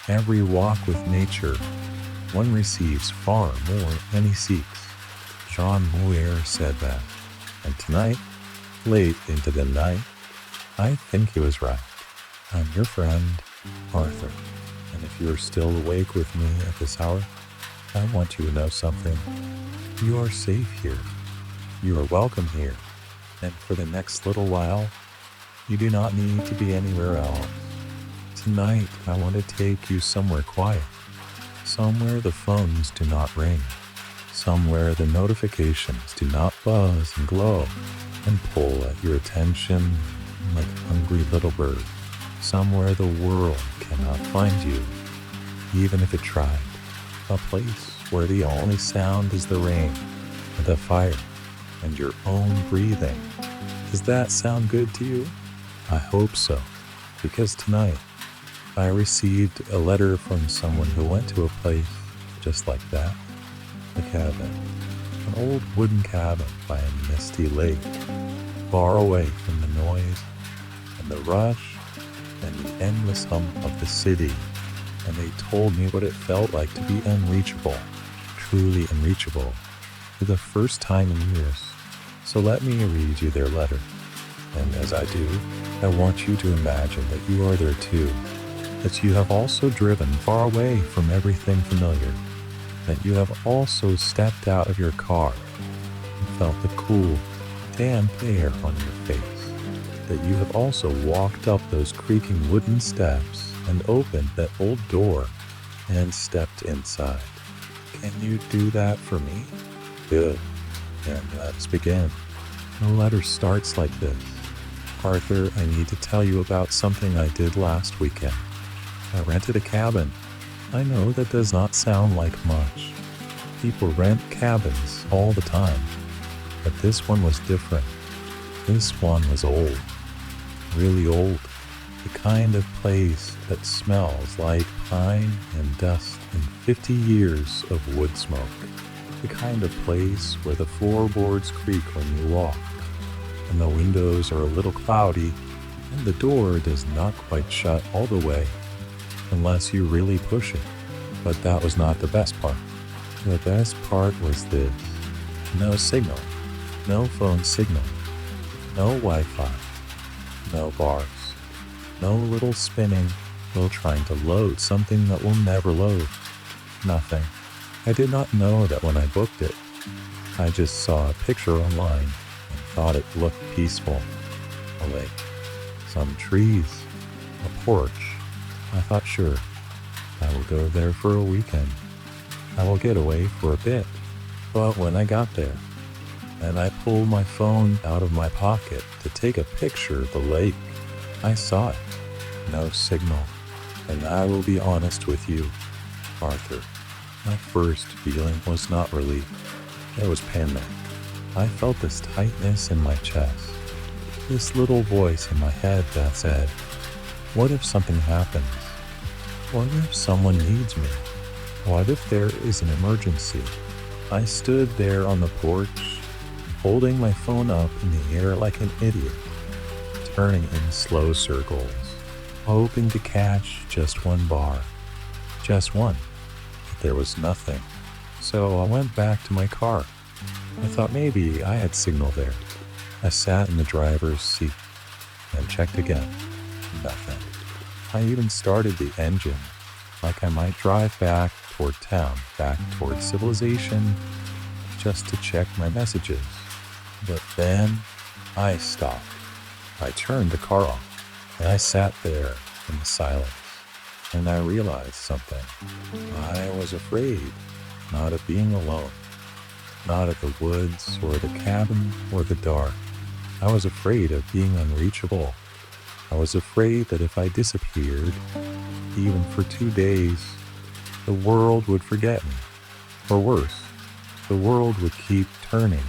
every walk with nature, one receives far more than he seeks. Jean Muir said that. And tonight, late into the night, I think he was right. I'm your friend, Arthur. And if you're still awake with me at this hour, I want you to know something. You are safe here. You are welcome here. And for the next little while, you do not need to be anywhere else. Tonight, I want to take you somewhere quiet. Somewhere the phones do not ring. Somewhere the notifications do not buzz and glow and pull at your attention like a hungry little bird. Somewhere the world cannot find you, even if it tried. A place where the only sound is the rain, the fire, and your own breathing. Does that sound good to you? I hope so, because tonight I received a letter from someone who went to a place just like that. A cabin, an old wooden cabin by a misty lake, far away from the noise and the rush and the endless hum of the city. And they told me what it felt like to be unreachable, truly unreachable, for the first time in years. So let me read you their letter. And as I do, I want you to imagine that you are there too, that you have also driven far away from everything familiar, that you have also stepped out of your car and felt the cool, damp air on your face, that you have also walked up those creaking wooden steps and opened that old door and stepped inside. Can you do that for me? Good. Then let's begin. The letter starts like this. Arthur, I need to tell you about something I did last weekend. I rented a cabin. I know that does not sound like much. People rent cabins all the time. But this one was different. This one was old. Really old. The kind of place that smells like pine and dust and 50 years of wood smoke. The kind of place where the floorboards creak when you walk, and the windows are a little cloudy, and the door does not quite shut all the way, unless you really push it. But that was not the best part. The best part was this. No signal. No phone signal. No Wi-Fi. No bars. No little spinning while trying to load something that will never load. Nothing. I did not know that when I booked it. I just saw a picture online and thought it looked peaceful. A lake. Some trees. A porch. I thought, sure, I will go there for a weekend. I will get away for a bit. But when I got there, and I pulled my phone out of my pocket to take a picture of the lake, I saw it. No signal. And I will be honest with you, Arthur. My first feeling was not relief. It was panic. I felt this tightness in my chest. This little voice in my head that said, what if something happens? What if someone needs me? What if there is an emergency? I stood there on the porch, holding my phone up in the air like an idiot, turning in slow circles, hoping to catch just one bar. Just one. But there was nothing. So I went back to my car. I thought maybe I had signal there. I sat in the driver's seat and checked again. Nothing. I even started the engine, like I might drive back toward town, back toward civilization, just to check my messages. But then I stopped. I turned the car off, and I sat there in the silence, and I realized something. I was afraid, not of being alone, not of the woods or the cabin or the dark. I was afraid of being unreachable. I was afraid that if I disappeared, even for 2 days, the world would forget me. Or worse, the world would keep turning,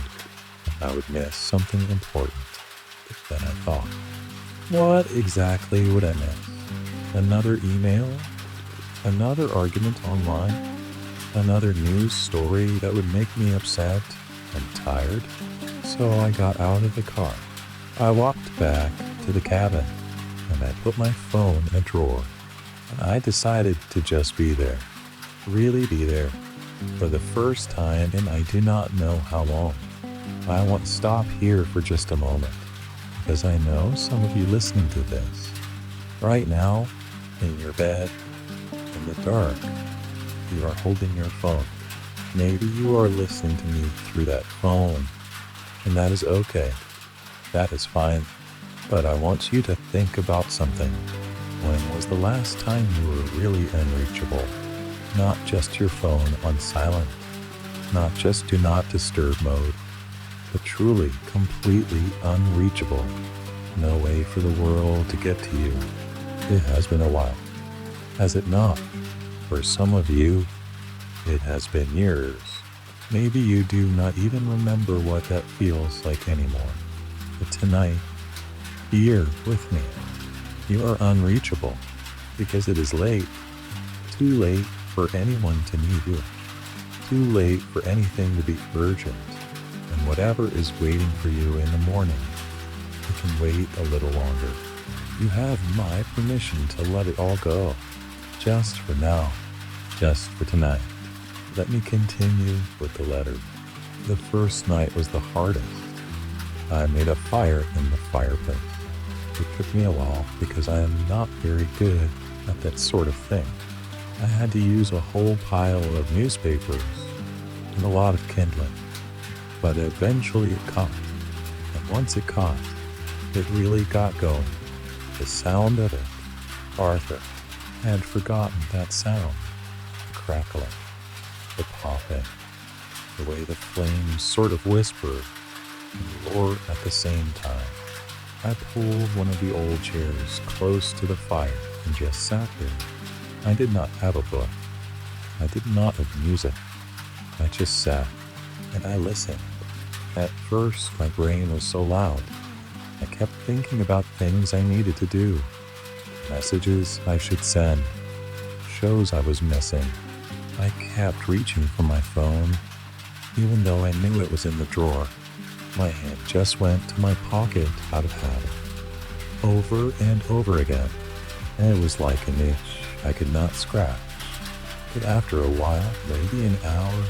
and I would miss something important. Then I thought, what exactly would I miss? Another email? Another argument online? Another news story that would make me upset and tired? So I got out of the car. I walked back to the cabin, and I put my phone in a drawer. I decided to just be there, really be there, for the first time and I do not know how long. I want to stop here for just a moment, because I know some of you listening to this, right now, in your bed, in the dark, you are holding your phone. Maybe you are listening to me through that phone, and that is okay. That is fine. But I want you to think about something. When was the last time you were really unreachable? Not just your phone on silent, not just do not disturb mode, but truly, completely unreachable. No way for the world to get to you. It has been a while, has it not? For some of you, it has been years. Maybe you do not even remember what that feels like anymore. But tonight, here with me, you are unreachable because it is late. Too late for anyone to need you. Too late for anything to be urgent. And whatever is waiting for you in the morning, it can wait a little longer. You have my permission to let it all go. Just for now. Just for tonight. Let me continue with the letter. The first night was the hardest. I made a fire in the fireplace. It took me a while because I am not very good at that sort of thing. I had to use a whole pile of newspapers and a lot of kindling. But eventually it caught. And once it caught, it really got going. The sound of it. Arthur had forgotten that sound. The crackling. The popping, the way the flames sort of whisper and roar at the same time. I pulled one of the old chairs close to the fire and just sat there. I did not have a book. I did not have music. I just sat and I listened. At first, my brain was so loud. I kept thinking about things I needed to do, messages I should send, shows I was missing. I kept reaching for my phone, even though I knew it was in the drawer. My hand just went to my pocket out of habit, over and over again, and it was like an itch I could not scratch. But after a while, maybe an hour,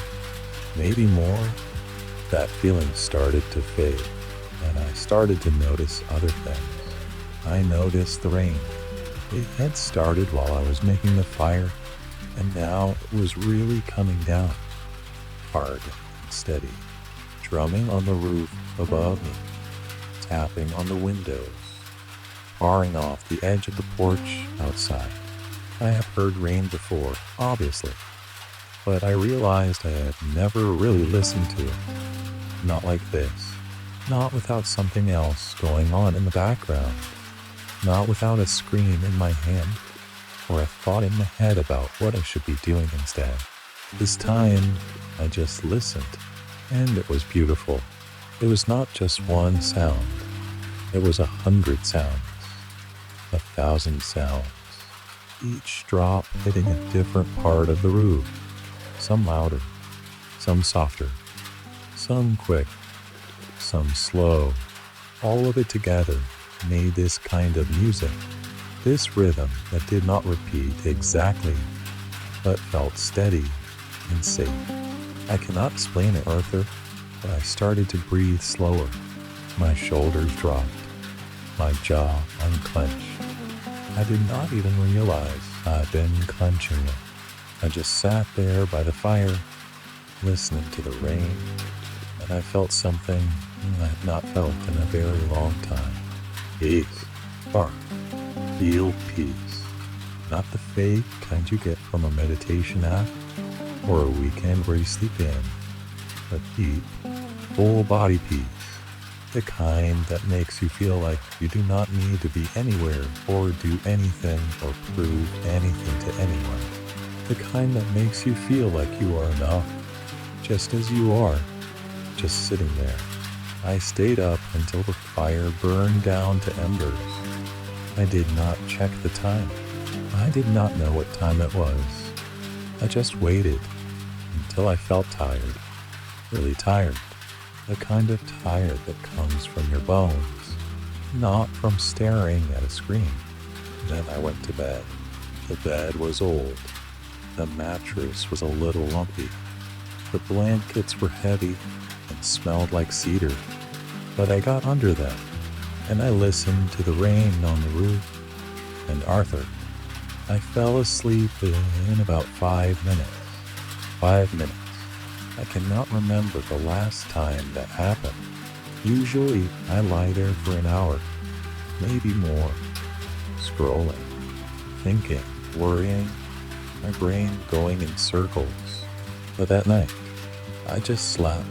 maybe more, that feeling started to fade, and I started to notice other things. I noticed the rain. It had started while I was making the fire, and now it was really coming down, hard and steady, drumming on the roof above me, tapping on the windows, barring off the edge of the porch outside. I have heard rain before, obviously, but I realized I had never really listened to it. Not like this, not without something else going on in the background, not without a scream in my hand, or a thought in my head about what I should be doing instead. This time, I just listened, and it was beautiful. It was not just one sound. It was 100 sounds, 1,000 sounds, each drop hitting a different part of the roof, some louder, some softer, some quick, some slow. All of it together made this kind of music. This rhythm that did not repeat exactly, but felt steady and safe. I cannot explain it, Arthur, but I started to breathe slower. My shoulders dropped, my jaw unclenched. I did not even realize I'd been clenching it. I just sat there by the fire, listening to the rain, and I felt something I have not felt in a very long time. Peace. Bark. Feel peace. Not the fake kind you get from a meditation app or a weekend where you sleep in, but deep, full body peace. The kind that makes you feel like you do not need to be anywhere or do anything or prove anything to anyone. The kind that makes you feel like you are enough, just as you are, just sitting there. I stayed up until the fire burned down to embers. I did not check the time. I did not know what time it was. I just waited until I felt tired, really tired. The kind of tired that comes from your bones, not from staring at a screen. Then I went to bed. The bed was old. The mattress was a little lumpy. The blankets were heavy and smelled like cedar. But I got under them, and I listened to the rain on the roof. And Arthur, I fell asleep in about 5 minutes. 5 minutes. I cannot remember the last time that happened. Usually, I lie there for an hour, maybe more, scrolling, thinking, worrying, my brain going in circles. But that night, I just slept.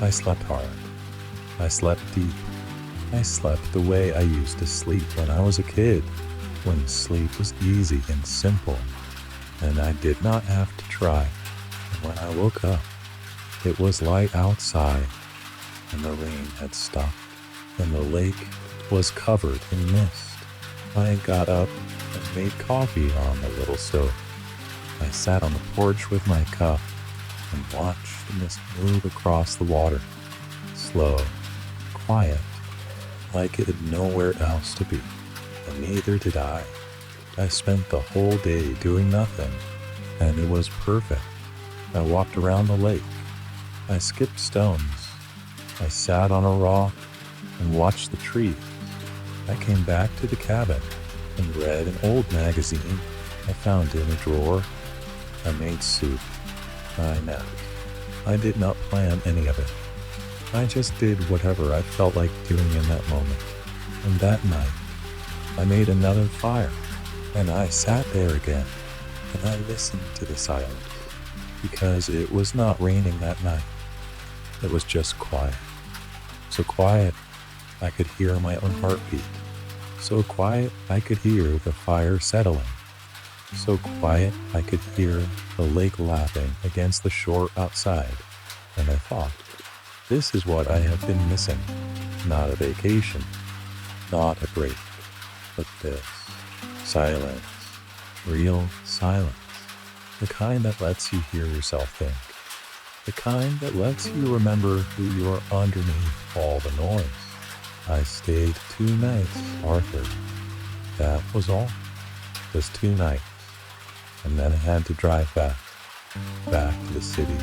I slept hard. I slept deep. I slept the way I used to sleep when I was a kid, when sleep was easy and simple, and I did not have to try. And when I woke up, it was light outside, and the rain had stopped, and the lake was covered in mist. I got up and made coffee on the little stove. I sat on the porch with my cup and watched the mist move across the water, slow, quiet, like it had nowhere else to be, and neither did I. I spent the whole day doing nothing, and it was perfect. I walked around the lake. I skipped stones. I sat on a rock and watched the trees. I came back to the cabin and read an old magazine I found in a drawer. I made soup. I napped. I did not plan any of it. I just did whatever I felt like doing in that moment. And that night, I made another fire, and I sat there again, and I listened to the silence, because it was not raining that night. It was just quiet. So quiet, I could hear my own heartbeat. So quiet, I could hear the fire settling. So quiet, I could hear the lake lapping against the shore outside. And I thought, this is what I have been missing. Not a vacation, not a break, but this. Silence. Real silence. The kind that lets you hear yourself think. The kind that lets you remember who you are underneath all the noise. I stayed 2 nights, Arthur. That was all. Just 2 nights. And then I had to drive back. Back to the city.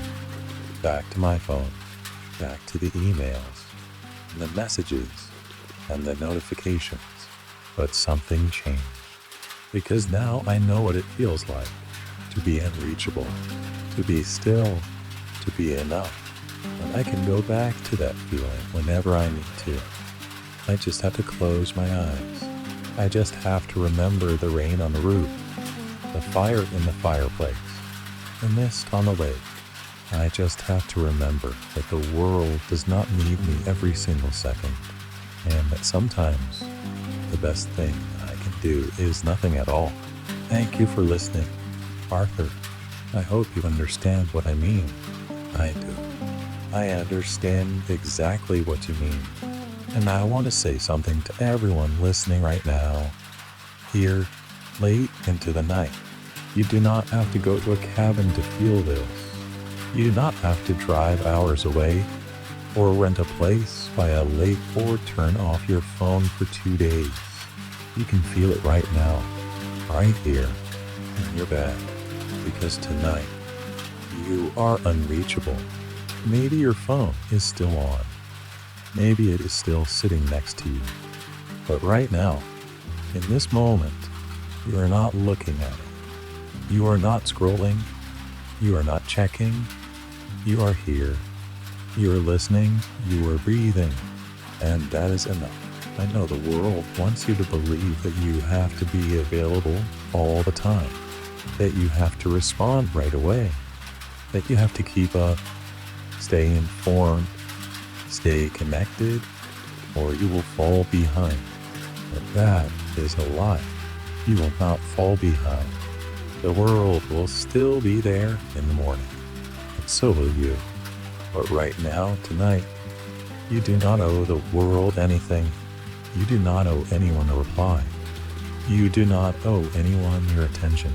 Back to my phone. Back to the emails. And the messages. And the notifications. But something changed. Because now I know what it feels like. To be unreachable. To be still. To be enough. And I can go back to that feeling whenever I need to. I just have to close my eyes. I just have to remember the rain on the roof, the fire in the fireplace, the mist on the lake. I just have to remember that the world does not need me every single second, and that sometimes the best thing I can do is nothing at all. Thank you for listening, Arthur. I hope you understand what I mean. I do. I understand exactly what you mean. And I want to say something to everyone listening right now. Here, late into the night, you do not have to go to a cabin to feel this. You do not have to drive hours away, or rent a place by a lake, or turn off your phone for 2 days. You can feel it right now, right here, in your bed, because tonight, you are unreachable. Maybe your phone is still on. Maybe it is still sitting next to you. But right now, in this moment, you are not looking at it. You are not scrolling. You are not checking. You are here. You are listening. You are breathing. And that is enough. I know the world wants you to believe that you have to be available all the time, that you have to respond right away, that you have to keep up, stay informed, stay connected, or you will fall behind. But that is a lie. You will not fall behind. The world will still be there in the morning, and so will you. But right now, tonight, you do not owe the world anything. You do not owe anyone a reply. You do not owe anyone your attention.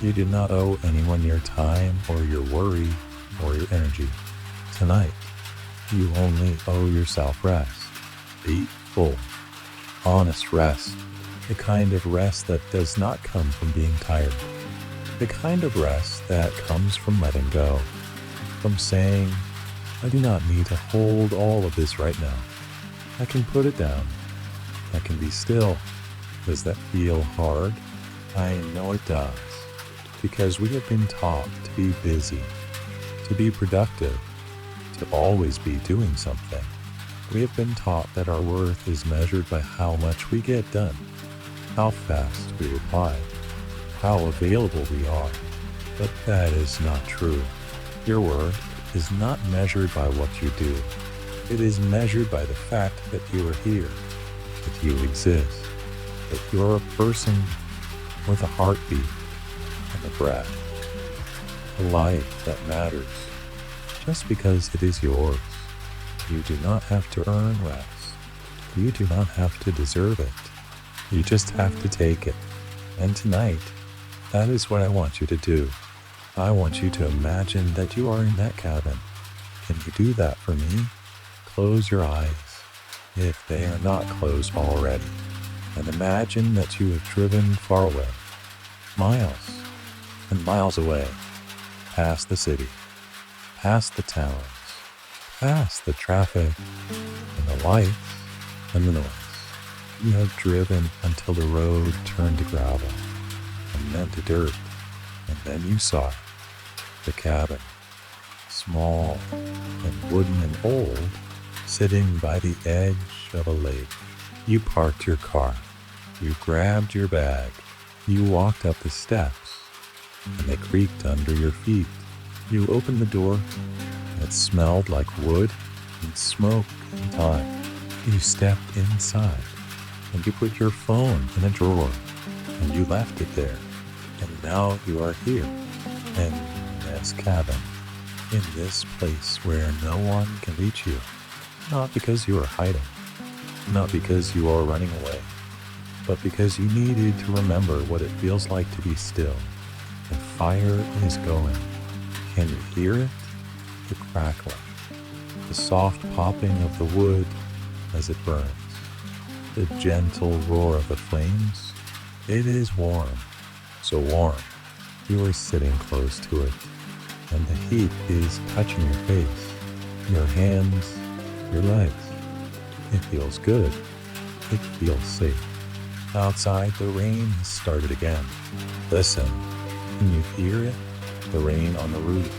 You do not owe anyone your time or your worry or your energy. Tonight, you only owe yourself rest. Deep, full, honest rest The kind of rest that does not come from being tired. The kind of rest that comes from letting go. From saying, I do not need to hold all of this right now. I can put it down. I can be still. Does that feel hard? I know it does. Because we have been taught to be busy, to be productive, to always be doing something. We have been taught that our worth is measured by how much we get done, how fast we reply, how available we are. But that is not true. Your worth is not measured by what you do. It is measured by the fact that you are here, that you exist, that you are a person with a heartbeat and a breath, a life that matters. Just because it is yours, you do not have to earn rest. You do not have to deserve it. You just have to take it. And tonight, that is what I want you to do. I want you to imagine that you are in that cabin. Can you do that for me? Close your eyes, if they are not closed already, and imagine that you have driven far away, miles and miles away, past the city, past the towns, past the traffic and the lights and the noise. You have driven until the road turned to gravel and then to dirt, and then you saw it, the cabin, small and wooden and old, sitting by the edge of a lake. You parked your car, you grabbed your bag, you walked up the steps, and they creaked under your feet. You opened the door, and it smelled like wood and smoke and time. You stepped inside, and you put your phone in a drawer, and you left it there. And now you are here, in this cabin, in this place where no one can reach you. Not because you are hiding, not because you are running away, but because you needed to remember what it feels like to be still. The fire is going. Can you hear it? The crackling, the soft popping of the wood as it burns, the gentle roar of the flames. It is warm, so warm. You are sitting close to it, and the heat is touching your face, your hands, your legs. It feels good. It feels safe. Outside, the rain has started again. Listen, can you hear it? The rain on the roof,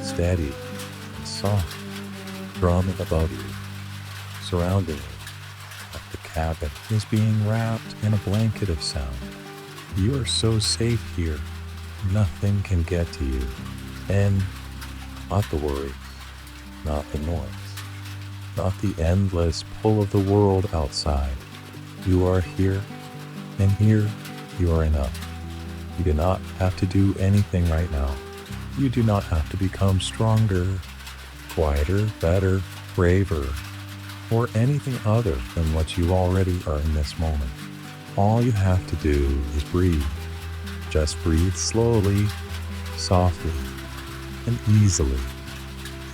steady and soft, drumming above you, surrounding you. Like the cabin is being wrapped in a blanket of sound. You are so safe here. Nothing can get to you. And not the worries, not the noise, not the endless pull of the world outside. You are here, and here you are enough. You do not have to do anything right now. You do not have to become stronger, quieter, better, braver, or anything other than what you already are in this moment. All you have to do is breathe. Just breathe slowly, softly, and easily.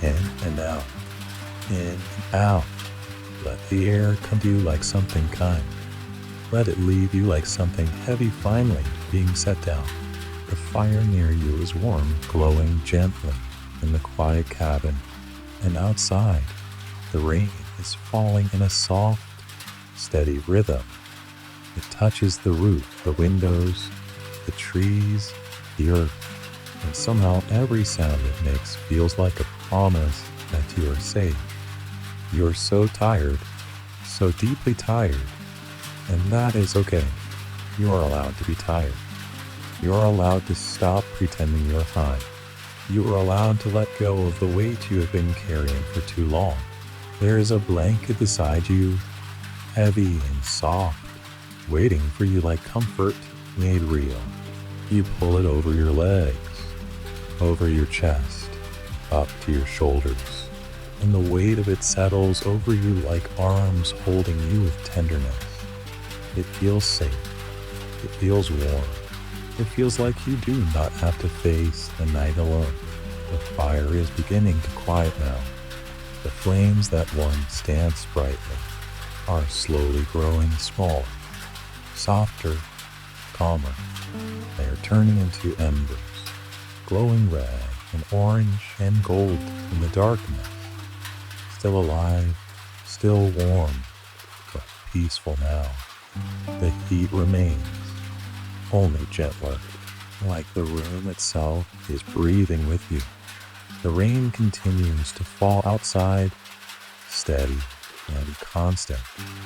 In and out. In and out. Let the air come to you like something kind. Let it leave you like something heavy finally being set down. The fire near you is warm, glowing gently in the quiet cabin. And outside, the rain is falling in a soft, steady rhythm. It touches the roof, the windows, the trees, the earth. And somehow every sound it makes feels like a promise that you are safe. You are so tired, so deeply tired, and that is okay. You are allowed to be tired. You are allowed to stop pretending you're fine. You are allowed to let go of the weight you have been carrying for too long. There is a blanket beside you, heavy and soft, waiting for you like comfort made real. You pull it over your legs, over your chest, up to your shoulders, and the weight of it settles over you like arms holding you with tenderness. It feels safe. It feels warm. It feels like you do not have to face the night alone. The fire is beginning to quiet now. The flames that once danced brightly are slowly growing smaller, softer, calmer. They are turning into embers, glowing red and orange and gold in the darkness. Still alive, still warm, but peaceful now. The heat remains, only gentler, like the room itself is breathing with you. The rain continues to fall outside, steady and constant,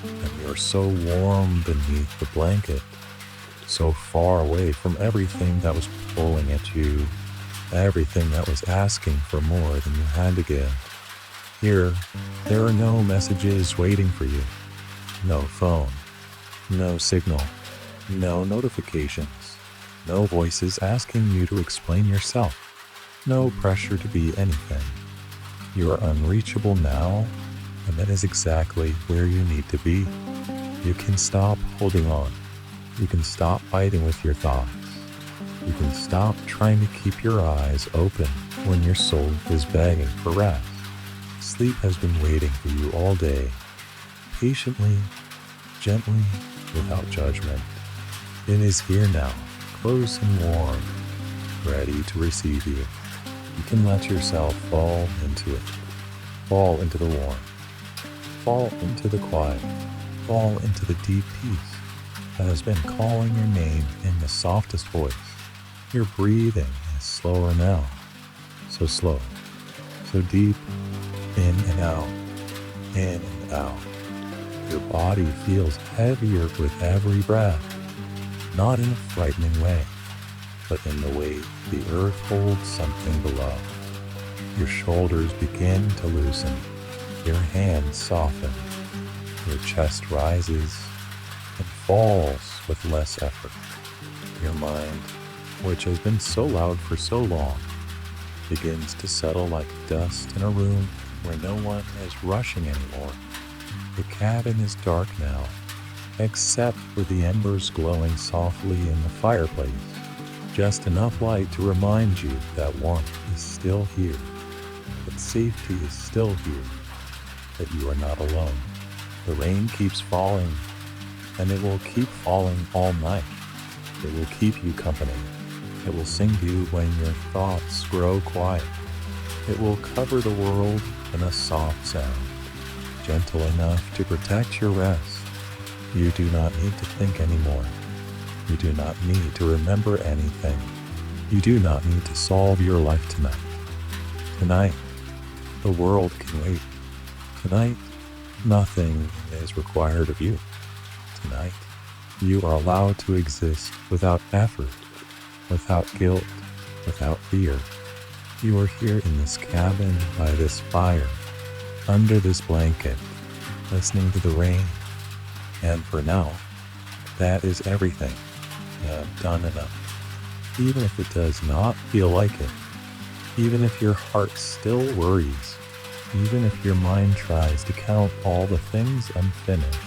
and you're so warm beneath the blanket, so far away from everything that was pulling at you, everything that was asking for more than you had to give. Here, there are no messages waiting for you, no phone, no signal, no notifications, no voices asking you to explain yourself, no pressure to be anything. You are unreachable now, and that is exactly where you need to be. You can stop holding on. You can stop fighting with your thoughts. You can stop trying to keep your eyes open when your soul is begging for rest. Sleep has been waiting for you all day, patiently, gently, without judgment. It is here now, close and warm, ready to receive you. You can let yourself fall into it, fall into the warmth, fall into the quiet, fall into the deep peace that has been calling your name in the softest voice. Your breathing is slower now, so slow, so deep, in and out, in and out. Your body feels heavier with every breath, not in a frightening way, but in the way the earth holds something below. Your shoulders begin to loosen, your hands soften, your chest rises and falls with less effort. Your mind, which has been so loud for so long, begins to settle like dust in a room where no one is rushing anymore. The cabin is dark now, except for the embers glowing softly in the fireplace. Just enough light to remind you that warmth is still here, that safety is still here, that you are not alone. The rain keeps falling, and it will keep falling all night. It will keep you company. It will sing to you when your thoughts grow quiet. It will cover the world in a soft sound, gentle enough to protect your rest. You do not need to think anymore. You do not need to remember anything. You do not need to solve your life tonight. Tonight, the world can wait. Tonight, nothing is required of you. Tonight, you are allowed to exist without effort, without guilt, without fear. You are here in this cabin by this fire, under this blanket, listening to the rain. And for now, that is everything. You have done enough. Even if it does not feel like it, even if your heart still worries, even if your mind tries to count all the things unfinished,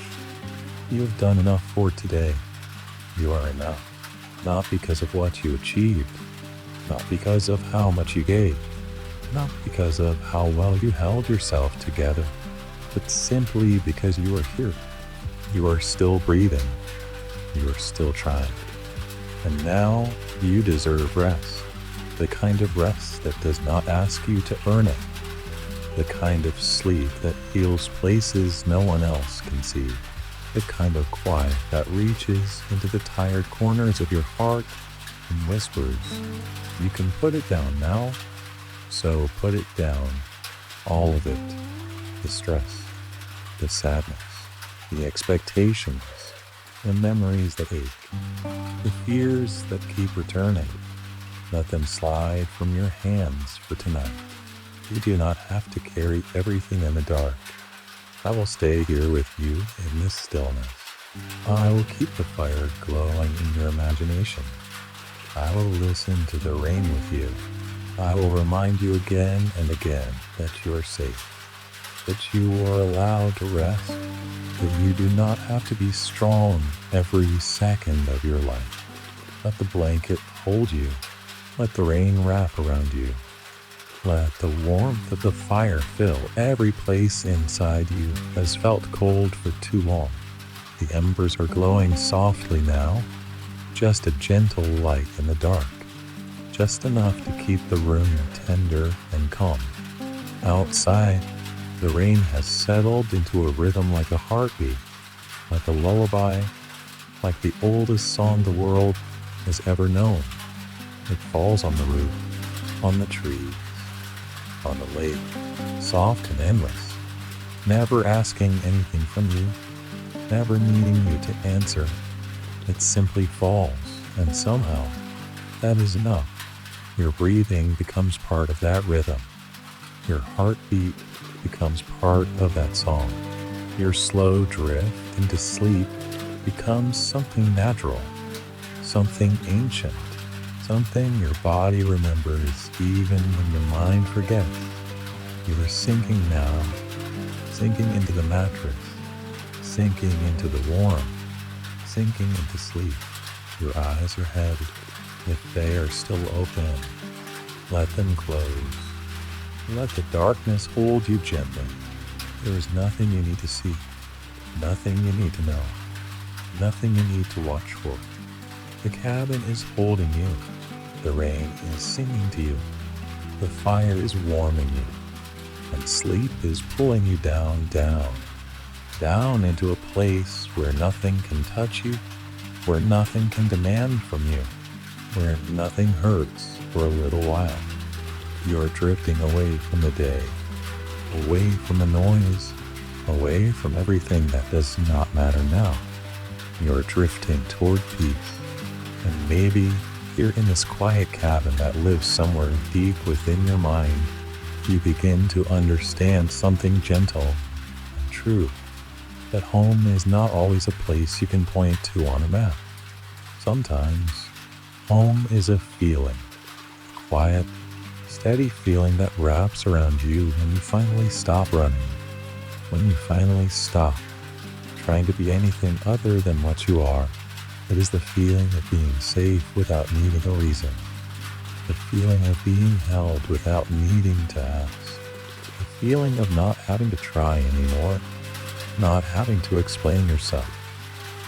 you have done enough for today. You are enough, not because of what you achieved, not because of how much you gave, not because of how well you held yourself together, but simply because you are here. You are still breathing. You are still trying. And now you deserve rest, the kind of rest that does not ask you to earn it, the kind of sleep that heals places no one else can see, the kind of quiet that reaches into the tired corners of your heart and whispers, you can put it down now, so put it down, all of it, the stress, the sadness, the expectations, the memories that ache, the fears that keep returning. Let them slide from your hands for tonight. You do not have to carry everything in the dark. I will stay here with you in this stillness. I will keep the fire glowing in your imagination. I will listen to the rain with you. I will remind you again and again that you are safe, that you are allowed to rest, that you do not have to be strong every second of your life. Let the blanket hold you. Let the rain wrap around you. Let the warmth of the fire fill every place inside you has felt cold for too long. The embers are glowing softly now, just a gentle light in the dark, just enough to keep the room tender and calm. Outside, the rain has settled into a rhythm like a heartbeat, like a lullaby, like the oldest song the world has ever known. It falls on the roof, on the trees, on the lake, soft and endless, never asking anything from you, never needing you to answer. It simply falls, and somehow, that is enough. Your breathing becomes part of that rhythm. Your heartbeat becomes part of that song. Your slow drift into sleep becomes something natural, something ancient, something your body remembers even when your mind forgets. You are sinking now, sinking into the mattress, sinking into the warmth, sinking into sleep. Your eyes are heavy. If they are still open, let them close. Let the darkness hold you gently. There is nothing you need to see, nothing you need to know, nothing you need to watch for. The cabin is holding you. The rain is singing to you. The fire is warming you. And sleep is pulling you down into a place where nothing can touch you, where nothing can demand from you, where nothing hurts for a little while. You are drifting away from the day, away from the noise, away from everything that does not matter now. You are drifting toward peace. And maybe here in this quiet cabin that lives somewhere deep within your mind, you begin to understand something gentle and true, that home is not always a place you can point to on a map. Sometimes, home is a feeling, a quiet, steady feeling that wraps around you when you finally stop running, when you finally stop trying to be anything other than what you are. It is the feeling of being safe without needing a reason. The feeling of being held without needing to ask. The feeling of not having to try anymore. Not having to explain yourself.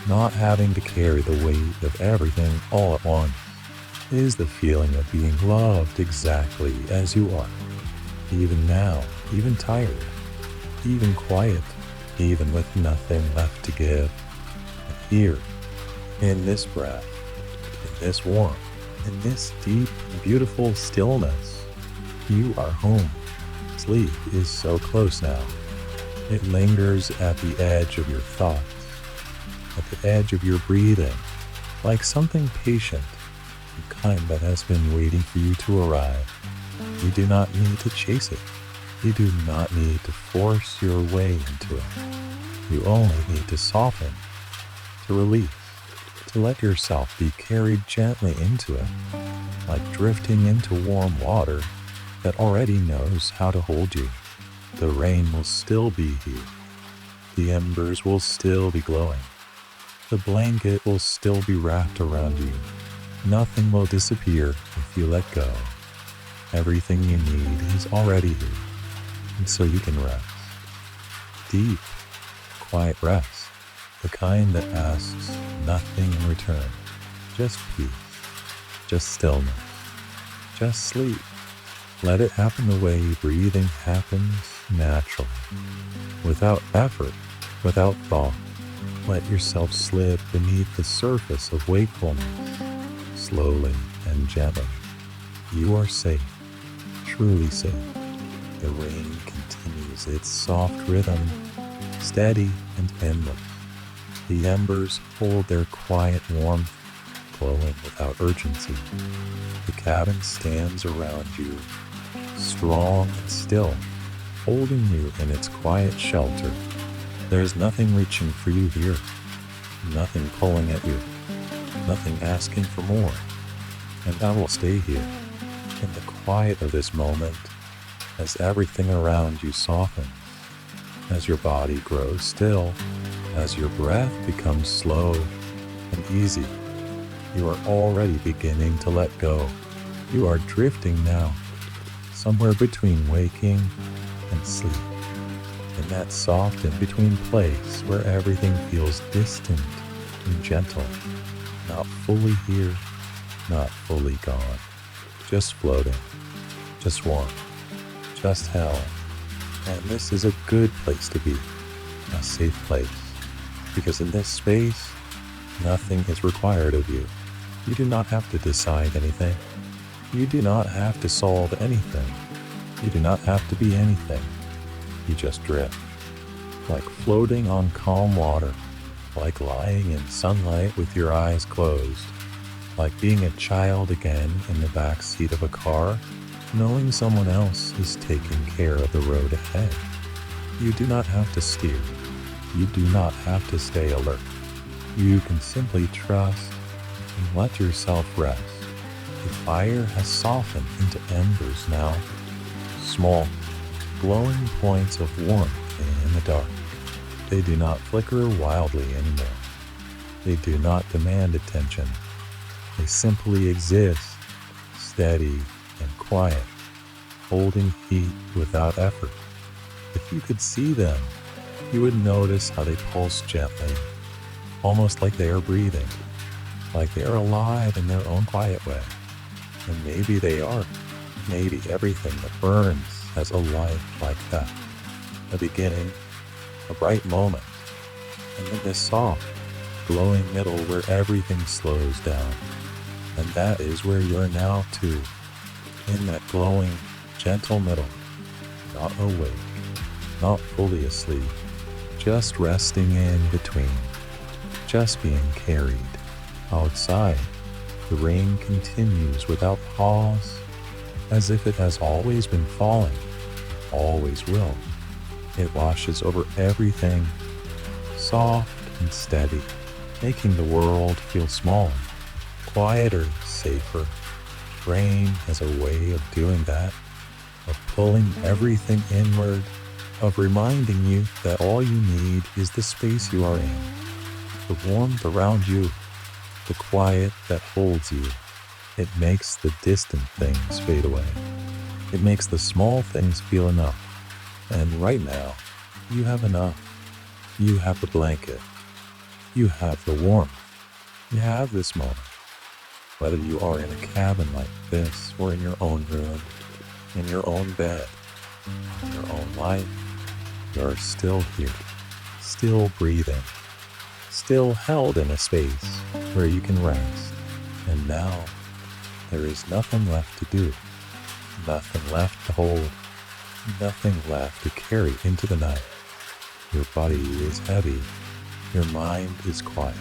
Not having to carry the weight of everything all at once. It is the feeling of being loved exactly as you are. Even now, even tired, even quiet, even with nothing left to give. And here, in this breath, in this warmth, in this deep, beautiful stillness, you are home. Sleep is so close now. It lingers at the edge of your thoughts, at the edge of your breathing, like something patient, the kind that has been waiting for you to arrive. You do not need to chase it. You do not need to force your way into it. You only need to soften, to release, to let yourself be carried gently into it, like drifting into warm water that already knows how to hold you. The rain will still be here. The embers will still be glowing. The blanket will still be wrapped around you. Nothing will disappear if you let go. Everything you need is already here, and so you can rest. Deep, quiet rest, the kind that asks nothing in return. Just peace, just stillness, just sleep. Let it happen the way breathing happens naturally, without effort, without thought. Let yourself slip beneath the surface of wakefulness, slowly and gently. You are safe, truly safe. The rain continues its soft rhythm, steady and endless. The embers hold their quiet warmth, glowing without urgency. The cabin stands around you, strong and still, holding you in its quiet shelter. There is nothing reaching for you here, nothing pulling at you, nothing asking for more. And I will stay here, in the quiet of this moment, as everything around you softens, as your body grows still, as your breath becomes slow and easy. You are already beginning to let go. You are drifting now, somewhere between waking and sleep. in that soft in-between place where everything feels distant and gentle, not fully here, not fully gone, just floating, just warm, just held. And this is a good place to be, a safe place, because in this space, nothing is required of you. You do not have to decide anything. You do not have to solve anything. You do not have to be anything. You just drift, like floating on calm water, like lying in sunlight with your eyes closed, like being a child again in the back seat of a car, knowing someone else is taking care of the road ahead. You do not have to steer. You do not have to stay alert. You can simply trust and let yourself rest. The fire has softened into embers now, small, glowing points of warmth in the dark. They do not flicker wildly anymore. They do not demand attention. They simply exist, steady and quiet, holding heat without effort. If you could see them, you would notice how they pulse gently, almost like they are breathing, like they are alive in their own quiet way. And maybe they are. Maybe everything that burns has a life like that. A beginning, a bright moment, and then this soft, glowing middle where everything slows down. And that is where you are now too, in that glowing, gentle middle, not awake, not fully asleep, just resting in between, just being carried. Outside, the rain continues without pause, as if it has always been falling, always will. It washes over everything, soft and steady, making the world feel smaller, quieter, safer. Rain has a way of doing that, of pulling everything inward, of reminding you that all you need is the space you are in, the warmth around you, the quiet that holds you. It makes the distant things fade away. It makes the small things feel enough. And right now, you have enough. You have the blanket. You have the warmth. You have this moment. Whether you are in a cabin like this or in your own room, in your own bed, in your own life, you are still here, still breathing, still held in a space where you can rest. And now, there is nothing left to do, nothing left to hold, nothing left to carry into the night. Your body is heavy, your mind is quiet.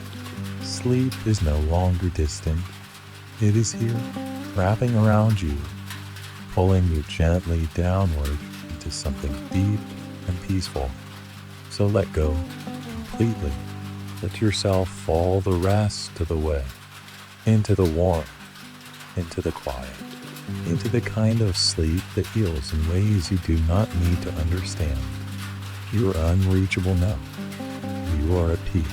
Sleep is no longer distant. It is here, wrapping around you, pulling you gently downward into something deep and peaceful. So let go completely. Let yourself fall the rest of the way, into the warmth, into the quiet, into the kind of sleep that heals in ways you do not need to understand. You are unreachable now. You are at peace.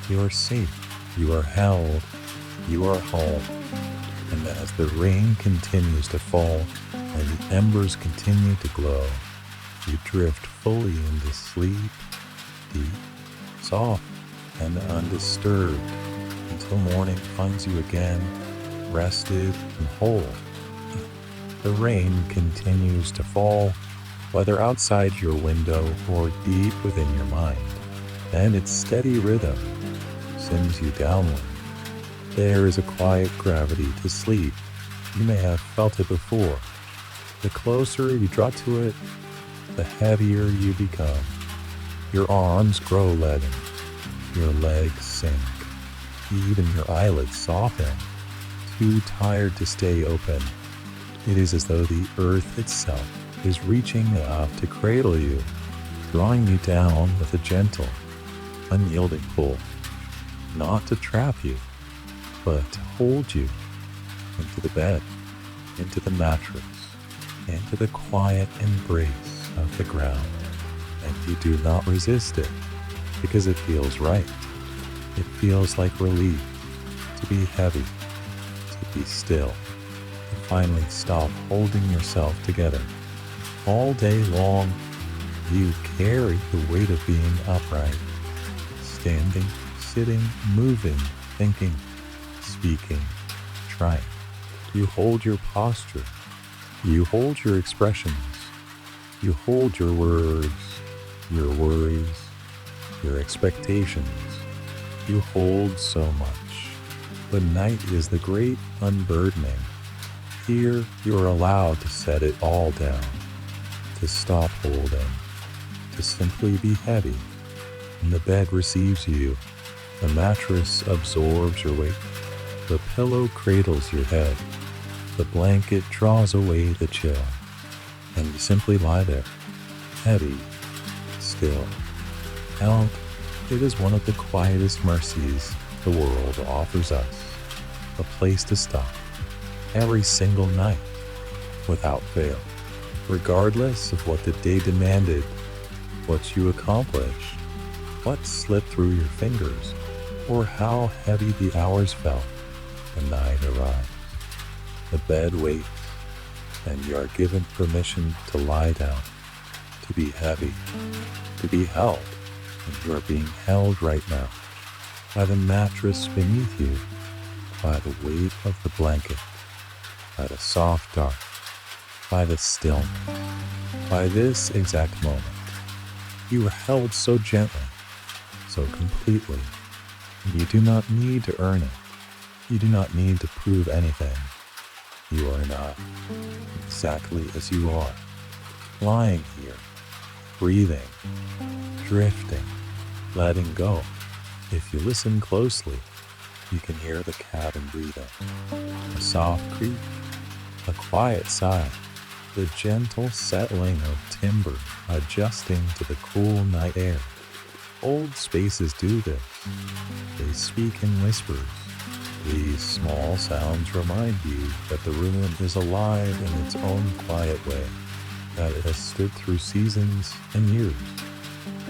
You are safe. You are held. You are home. And as the rain continues to fall and the embers continue to glow, you drift fully into sleep, deep, soft, and undisturbed until morning finds you again, rested and whole. The rain continues to fall, whether outside your window or deep within your mind, and its steady rhythm sends you downward. There is a quiet gravity to sleep. You may have felt it before. The closer you draw to it, the heavier you become. Your arms grow leaden. Your legs sink. Even your eyelids soften, too tired to stay open. It is as though the earth itself is reaching up to cradle you, drawing you down with a gentle, unyielding pull, not to trap you, but to hold you into the bed, into the mattress, into the quiet embrace of the ground. And you do not resist it, because it feels right. It feels like relief to be heavy, to be still, to finally stop holding yourself together. All day long, You carry the weight of being upright, standing, sitting, moving, thinking, speaking, trying. You hold your posture. You hold your expressions. You hold your words, your worries, your expectations. You hold so much. But night is the great unburdening. Here you are allowed to set it all down, to stop holding, to simply be heavy. And the bed receives you. The mattress absorbs your weight. The pillow cradles your head. The blanket draws away the chill. And you simply lie there, heavy, still, held. It is one of the quietest mercies the world offers us, a place to stop, every single night, without fail, regardless of what the day demanded, what you accomplished, what slipped through your fingers, or how heavy the hours felt. The night arrives. The bed waits, and you are given permission to lie down, to be heavy, to be held, and you are being held right now by the mattress beneath you, by the weight of the blanket, by the soft dark, by the stillness, by this exact moment. You are held so gently, so completely. You do not need to earn it. You do not need to prove anything. You are enough, exactly as you are, lying here, breathing, drifting, letting go. If you listen closely, you can hear the cabin breathing, a soft creak, a quiet sigh, the gentle settling of timber adjusting to the cool night air. Old spaces do this. They speak in whispers. These small sounds remind you that the room is alive in its own quiet way, that it has stood through seasons and years,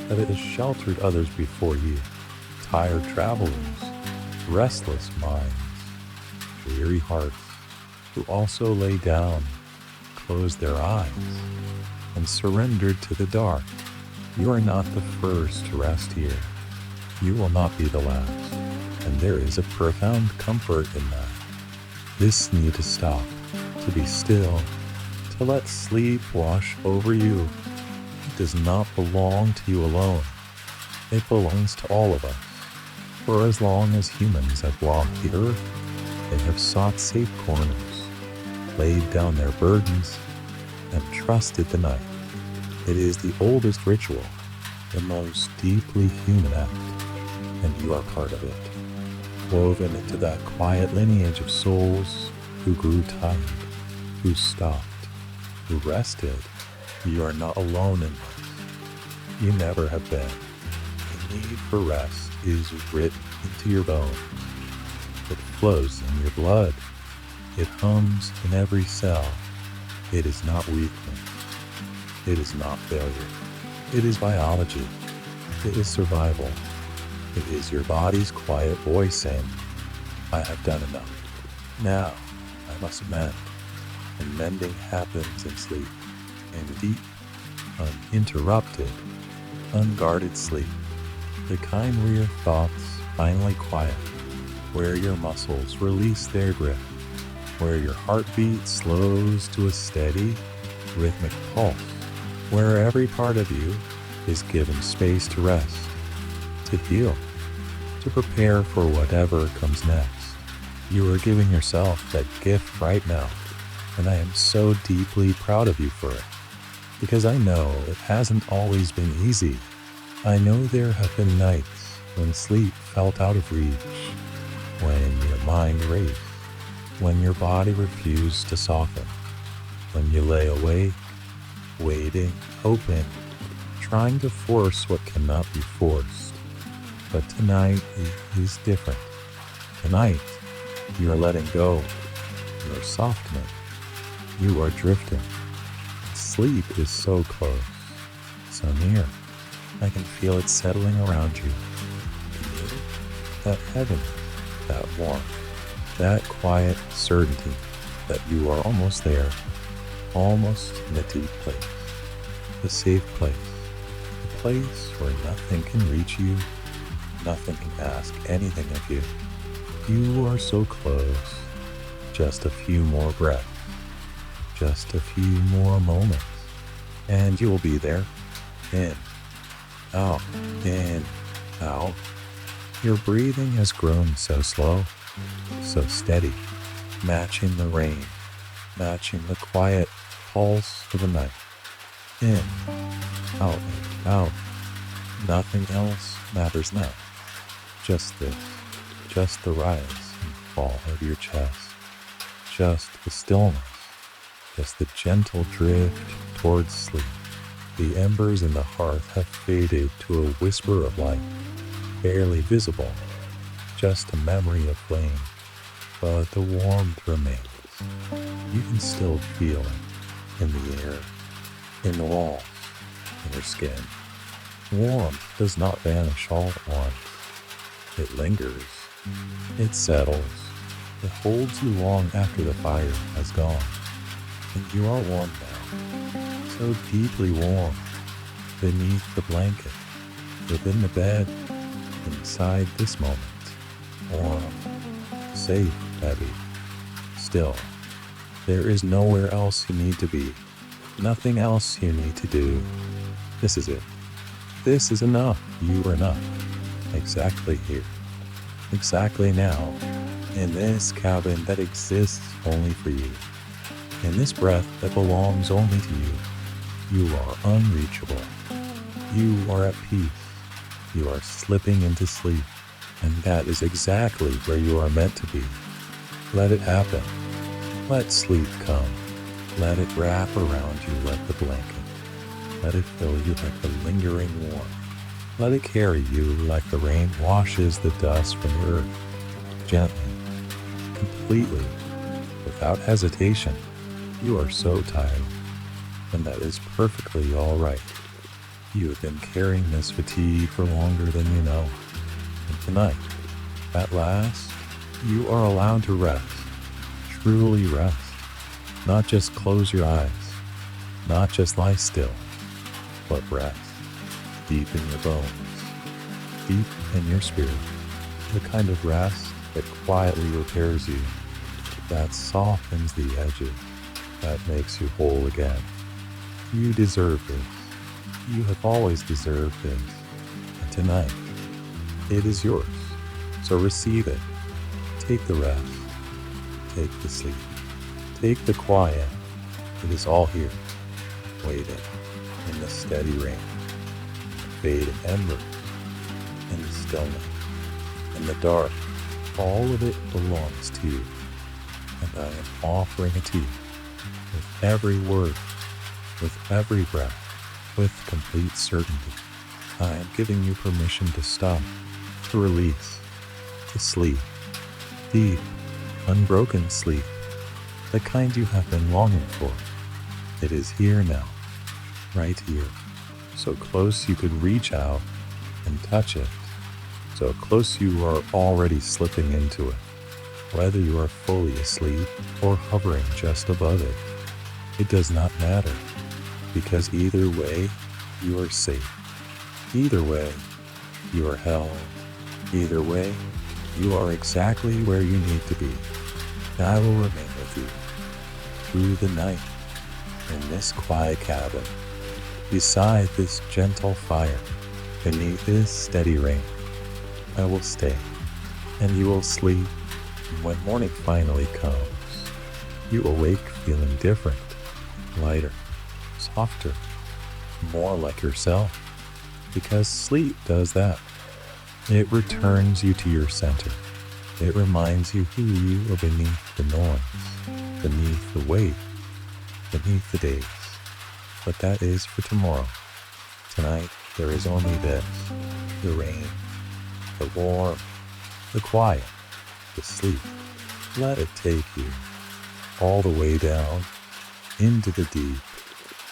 that it has sheltered others before you, tired travelers, restless minds, weary hearts, who also lay down, closed their eyes, and surrendered to the dark. You are not the first to rest here. You will not be the last. And there is a profound comfort in that. This need to stop, to be still, to let sleep wash over you. It does not belong to you alone. It belongs to all of us. For as long as humans have walked the earth, they have sought safe corners, laid down their burdens, and trusted the night. It is the oldest ritual, the most deeply human act, and you are part of it. Woven into that quiet lineage of souls who grew tired, who stopped, who rested. You are not alone in this. You never have been. The need for rest is written into your bones. It flows in your blood. It hums in every cell. It is not weakness. It is not failure. It is biology. It is survival. It is your body's quiet voice saying, I have done enough. Now, I must mend. And mending happens in sleep, in deep, uninterrupted, unguarded sleep. The kind where your thoughts finally quiet, where your muscles release their grip, where your heartbeat slows to a steady, rhythmic pulse, where every part of you is given space to rest, to heal, to prepare for whatever comes next. You are giving yourself that gift right now, and I am so deeply proud of you for it, because I know it hasn't always been easy. I know there have been nights when sleep felt out of reach, when your mind raced, when your body refused to soften, when you lay awake, waiting, hoping, trying to force what cannot be forced. But tonight is different. Tonight, you are letting go. You are softening. You are drifting. Sleep is so close, so near. I can feel it settling around you. That heaven, that warmth, that quiet certainty that you are almost there, almost in a deep place, a safe place, place where nothing can reach you, nothing can ask anything of you. You are so close. Just a few more breaths, just a few more moments, and you will be there. In, out, in, out. Your breathing has grown so slow, so steady, matching the rain, matching the quiet pulse of the night. In, out, out. Nothing else matters now. Just this, just the rise and fall of your chest, just the stillness, just the gentle drift towards sleep. The embers in the hearth have faded to a whisper of light, barely visible, just a memory of flame, but the warmth remains. You can still feel it in the air, in the walls, in your skin. Warmth does not vanish all at once. It lingers, it settles, it holds you long after the fire has gone. And you are warm now, so deeply warm, beneath the blanket, within the bed, inside this moment. Warm, safe, heavy, still. There is nowhere else you need to be, nothing else you need to do. This is it. This is enough. You are enough. Exactly here. Exactly now. In this cabin that exists only for you. In this breath that belongs only to you. You are unreachable. You are at peace. You are slipping into sleep. And that is exactly where you are meant to be. Let it happen. Let sleep come. Let it wrap around you like the blanket. Let it fill you like the lingering warmth. Let it carry you like the rain washes the dust from the earth. Gently, completely, without hesitation. You are so tired, and that is perfectly all right. You have been carrying this fatigue for longer than you know. And tonight, at last, you are allowed to rest. Truly rest. Not just close your eyes. Not just lie still. But rest. Deep in your bones. Deep in your spirit. The kind of rest that quietly repairs you. That softens the edges. That makes you whole again. You deserve this. You have always deserved this. And tonight, it is yours. So receive it. Take the rest. Take the sleep. Take the quiet. It is all here, waiting in the steady rain, the fading embers, in the stillness, in the dark. All of it belongs to you, and I am offering it to you with every word, with every breath, with complete certainty. I am giving you permission to stop, to release, to sleep, deep, unbroken sleep, the kind you have been longing for. It is here now, right here, so close you could reach out and touch it, so close you are already slipping into it, whether you are fully asleep or hovering just above it. It does not matter, because either way, you are safe. Either way, you are held. Either way, you are exactly where you need to be. And I will remain with you through the night, in this quiet cabin, beside this gentle fire, beneath this steady rain. I will stay, and you will sleep. And when morning finally comes, you awake feeling different, lighter, softer, more like yourself, because sleep does that. It returns you to your center. It reminds you who you are beneath the noise, beneath the weight, beneath the days. But that is for tomorrow. Tonight, there is only this, the rain, the warmth, the quiet, the sleep. Let it take you all the way down, into the deep,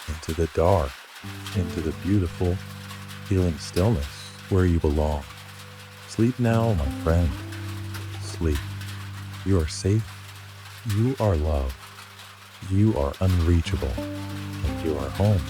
into the dark, into the beautiful, healing stillness where you belong. Sleep now, my friend. Sleep. You are safe. You are loved. You are unreachable. And you are home.